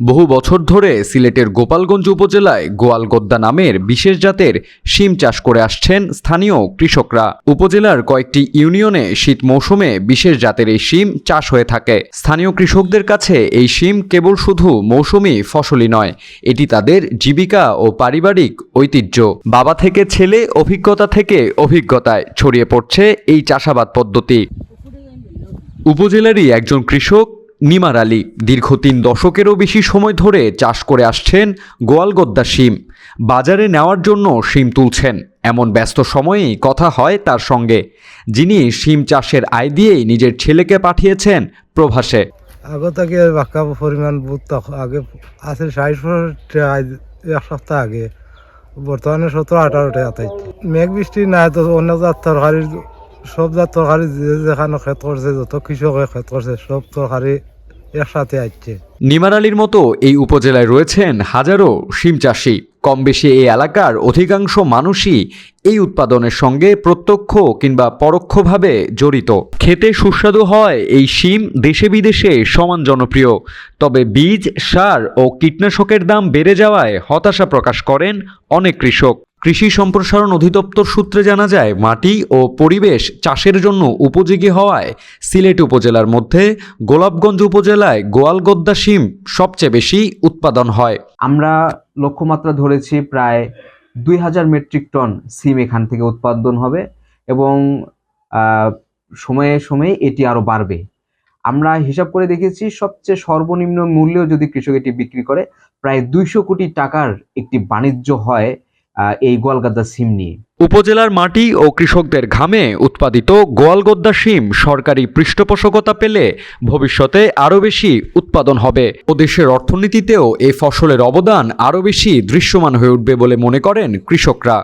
বহু বছর ধরে সিলেটের গোপালগঞ্জ উপজেলায় গোয়ালগদ্দা নামের বিশেষ জাতের শিম চাষ করে আসছেন স্থানীয় কৃষকরা। উপজেলার কয়েকটি ইউনিয়নে শীত মৌসুমে বিশেষ জাতের এই শিম চাষ হয়ে থাকে। স্থানীয় কৃষকদের কাছে এই শিম কেবল শুধু মৌসুমি ফসলই নয়, এটি তাদের জীবিকা ও পারিবারিক ঐতিহ্য। বাবা থেকে ছেলে, অভিজ্ঞতা থেকে অভিজ্ঞতায় ছড়িয়ে পড়ছে এই চাষাবাদ পদ্ধতি। উপজেলারই একজন কৃষক নিমার আলী দীর্ঘ ৩ দশকেরও বেশি সময় ধরে চাষ করে আসছেন গোয়ালগদ্দা শিম। বাজারে নেওয়ার জন্য শিম তুলছেন এমন ব্যস্ত সময়েই কথা হয় তার সঙ্গে, যিনি শিম চাষের আয় দিয়েই নিজের ছেলেকে পাঠিয়েছেন প্রবাসে। আগে থেকে বাক্কা পরিমাণ বুঝতে আগে আছে ৬০ এক সপ্তাহ আগে, বর্তমানে ১৭-১৮ আছে। মেঘ বৃষ্টি নাই তো অন্য জাত তরকারি, সব জাত তরকারি যেখানে ক্ষেত করছে, যত কৃষকে ক্ষেত করছে, সব তরকারি একসাথে আসছে। নিমার আলীর মতো এই উপজেলায় রয়েছেন হাজারো শিম চাষি। কম বেশি এই এলাকার অধিকাংশ মানুষই এই উৎপাদনের সঙ্গে প্রত্যক্ষ কিংবা পরোক্ষভাবে জড়িত। খেতে সুস্বাদু হয় এই শিম দেশে বিদেশে সমান জনপ্রিয়। তবে বীজ, সার ও কীটনাশকের দাম বেড়ে যাওয়ায় হতাশা প্রকাশ করেন অনেক কৃষক। কৃষি সম্প্রসারণ অধিদপ্তর সূত্রে জানা যায়, মাটি ও পরিবেশ চাষের জন্য উপযোগী হওয়ায় সিলেট উপজেলার মধ্যে গোলাপগঞ্জ উপজেলায় গোয়ালগদ্দা শিম সবচেয়ে বেশি উৎপাদন হয়। আমরা লক্ষ্যমাত্রা ধরেছি প্রায় ২,০০০ মেট্রিক টন সিম এখান থেকে উৎপাদন হবে এবং সময়ে সময়ে এটি আরও বাড়বে। আমরা হিসাব করে দেখেছি সবচেয়ে সর্বনিম্ন মূল্যেও যদি কৃষক এটি বিক্রি করে, প্রায় ২০০ কোটি টাকার একটি বাণিজ্য হয় এই গোয়ালগদ্দা সিম নিয়ে। উপজেলার মাটি ও কৃষকদের ঘামে উৎপাদিত গোয়ালগদ্দা শিম সরকারি পৃষ্ঠপোষকতা পেলে ভবিষ্যতে আরও বেশি উৎপাদন হবে ও দেশের অর্থনীতিতেও এই ফসলের অবদান আরও বেশি দৃশ্যমান হয়ে উঠবে বলে মনে করেন কৃষকরা।